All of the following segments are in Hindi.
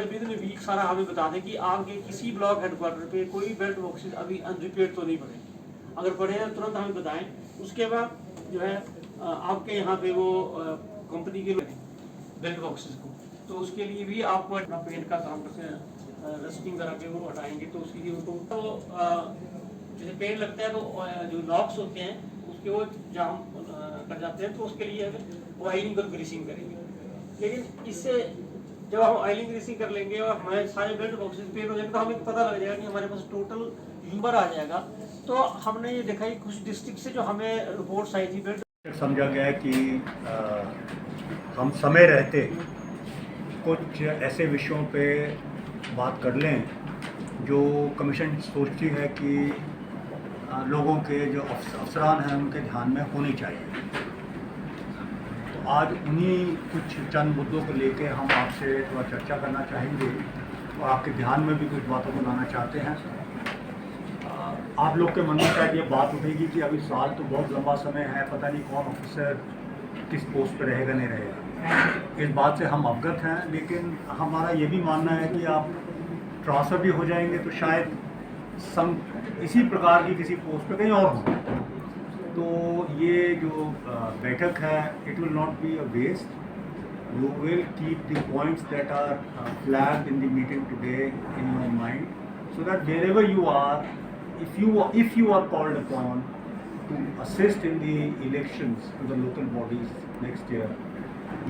है विद इन वीक सारा हमें बता दें कि आपके किसी ब्लॉक हेडक्वार्टर पे कोई बेल्ट बॉक्सेस अभी अनरिपेयर्ड तो नहीं पड़े, अगर पड़े हैं तुरंत हमें बताएं। उसके बाद जो है आपके यहाँ पे वो कंपनी के बेल्ट बॉक्सेस को, तो उसके लिए भी आपको अपना पेंट का काम करते हैं, रस्टिंग करा के वो हटाएंगे, तो उसके लिए उनको तो जैसे पेंट लगता है तो जो लॉक्स होते हैं उसके वो जाम कर जाते हैं, तो उसके लिए ऑयलिंग और ग्रीसिंग करेंगे। लेकिन इससे जब हम ऑयलिंग ग्रीसिंग कर लेंगे और हमारे सारे बेल्ट बॉक्सेस पेंट हो जाएंगे तो हमें पता लग जाएगा कि हमारे पास टोटल नंबर आ जाएगा। तो हमने ये देखा कि कुछ डिस्ट्रिक्ट से जो हमें रिपोर्ट्स आई थी बेल्ट समझा गया कि हम समय रहते कुछ ऐसे विषयों पे बात कर लें जो कमीशन सोचती है कि लोगों के जो अफसरान हैं उनके ध्यान में होनी चाहिए। तो आज उन्हीं कुछ चंद मुद्दों को लेके हम आपसे थोड़ा चर्चा करना चाहेंगे और आपके ध्यान में भी कुछ बातों को लाना चाहते हैं। आप लोग के मन में शायद ये बात उठेगी कि अभी साल तो बहुत लंबा समय है, पता नहीं कौन ऑफिसर किस पोस्ट पर रहेगा नहीं रहेगा। इस बात से हम अवगत हैं, लेकिन हमारा ये भी मानना है कि आप ट्रांसफ़र भी हो जाएंगे तो शायद सम इसी प्रकार की किसी पोस्ट पे कहीं और हो। तो ये जो बैठक है, it will not be a waste. You will keep the points that are flagged in the meeting today in your mind, so that wherever you are, if you are called upon to assist in the elections to the local bodies next year,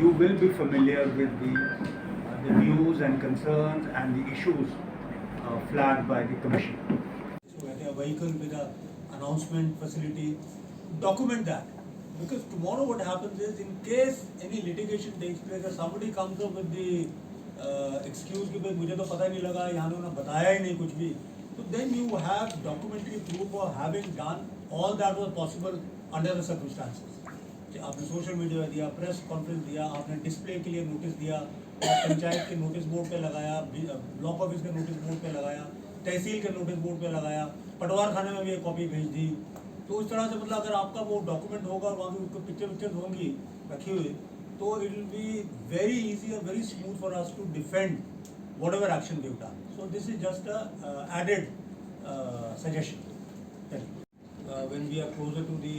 you will be familiar with the views and concerns and the issues flagged by the commission. So at a vehicle with a announcement facility, document that, because tomorrow what happens is, in case any litigation takes place or somebody comes up with the excuse कि भाई मुझे तो पता ही नहीं लगा, यहाँ उन्होंने बताया ही नहीं कुछ भी, तो then you have documentary proof of having done all that was possible under the circumstances. आपने सोशल मीडिया दिया, प्रेस कॉन्फ्रेंस दिया, आपने डिस्प्ले के लिए नोटिस दिया, पंचायत के नोटिस बोर्ड पे लगाया, ब्लॉक ऑफिस के नोटिस बोर्ड पे लगाया, तहसील के नोटिस बोर्ड पे लगाया, पटवार खाने में भी एक कॉपी भेज दी। तो इस तरह से मतलब अगर आपका वो डॉक्यूमेंट होगा और वहाँ भी पिक्चर्स होंगी रखी हुई, तो it will be very easy and very smooth for us to defend whatever action we've done. So this is just a added suggestion. When we are closer to the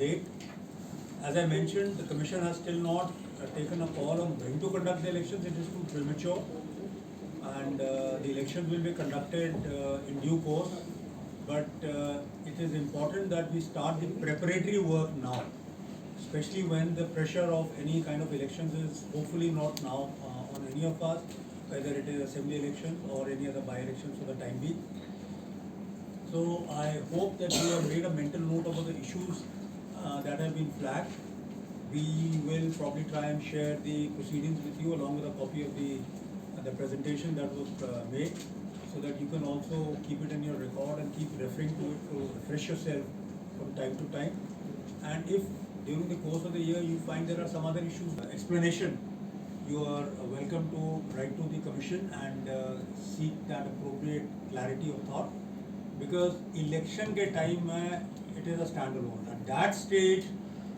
date, as I mentioned, the commission has still not taken a call on when to conduct the elections. It is too premature, and the elections will be conducted in due course. But it is important that we start the preparatory work now, especially when the pressure of any kind of elections is hopefully not now on any of us, whether it is assembly elections or any other by-elections for the time being. So I hope that we have made a mental note about the issues that have been flagged. We will probably try and share the proceedings with you along with a copy of the presentation that was made, so that you can also keep it in your record and keep referring to it to refresh yourself from time to time. And if during the course of the year you find there are some other issues, explanation, you are welcome to write to the commission and seek that appropriate clarity of thought, because election ke time mein it is a standalone. At that stage,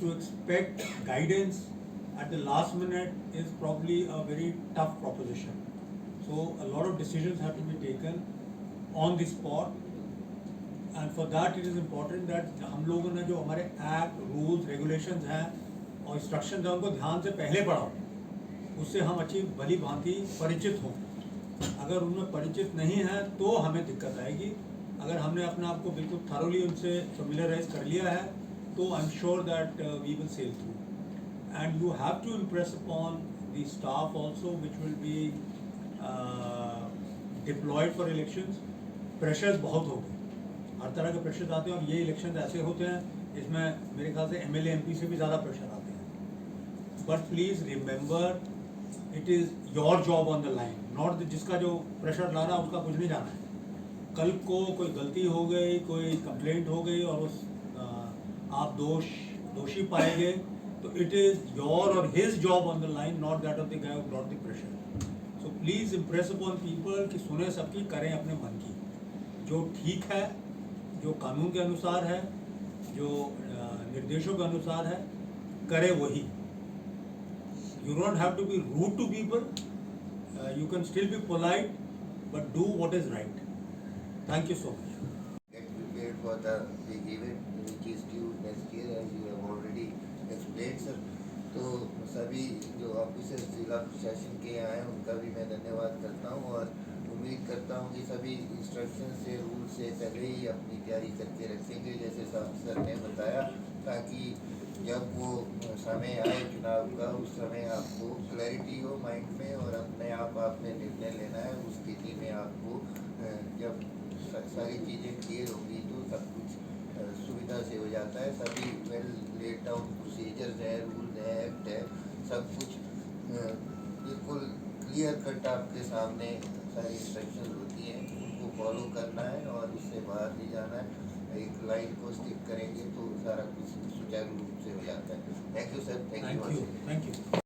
to expect guidance at the last minute is probably a very tough proposition. So a lot of decisions have to be taken on the spot. And for that it is important that हम लोगों ने जो हमारे एक्ट, रूल्स, रेगुलेशंस हैं और इंस्ट्रक्शंस हैं उनको ध्यान से पहले पढ़ो, उससे हम अच्छी भली भांति परिचित हों। अगर उनमें परिचित नहीं है तो हमें दिक्कत आएगी। अगर हमने अपने आप को बिल्कुल थरोली उनसे फेमिलियराइज कर लिया है तो I am sure that we will sail through. And you have to impress upon the staff also which will be deployed for elections. Pressures बहुत हो गए, हर तरह के प्रेशर्स आते हैं, और ये इलेक्शन ऐसे होते हैं इसमें मेरे ख्याल से एमएलए एमपी से भी ज़्यादा प्रेशर आते हैं। But please remember, it is your job on the line, not जिसका जो प्रेशर ला रहा है उसका कुछ नहीं जाना है। कल को कोई गलती हो गई, कोई कंप्लेंट हो गई और उस आप दोषी पाए गए, तो इट इज़ योर और his job on the line, not that of the guy who brought the pressure. So please impress upon people कि सुने सबकी, करें अपने मन की, जो ठीक है, जो कानून के अनुसार है, जो निर्देशों के अनुसार है, करे वही। You don't have to be rude to people, you can still be polite, but do what is right. Thank you so much. Get prepared for the big event which is due next year, as you have already explained, sir. तो सभी जो ऑफिसर्स जिला प्रशासन के यहाँ हैं उनका भी मैं धन्यवाद करता हूँ और उम्मीद करता हूँ कि सभी इंस्ट्रक्शन से रूल से पहले ही अपनी तैयारी करके रखेंगे जैसे सर ने बताया, ताकि जब वो समय आए चुनाव का उस समय आपको क्लैरिटी हो माइंड में और अपने आप आपने निर्णय लेना है। उस स्थिति में आपको जब सारी चीज़ें क्लियर होंगी तो सब कुछ सुविधा से हो जाता है। सभी वेल लेड आउट प्रोसीजर्स है, रूल है, एक्ट है, सब कुछ बिल्कुल क्लियर कट आपके सामने सारी इंस्ट्रक्शन होती हैं, उनको फॉलो करना है और उससे बाहर नहीं जाना है। एक लाइन को स्टिक करेंगे तो सारा कुछ सुचारू रूप से हो जाता है। Thank you sir, thank you. Thank you.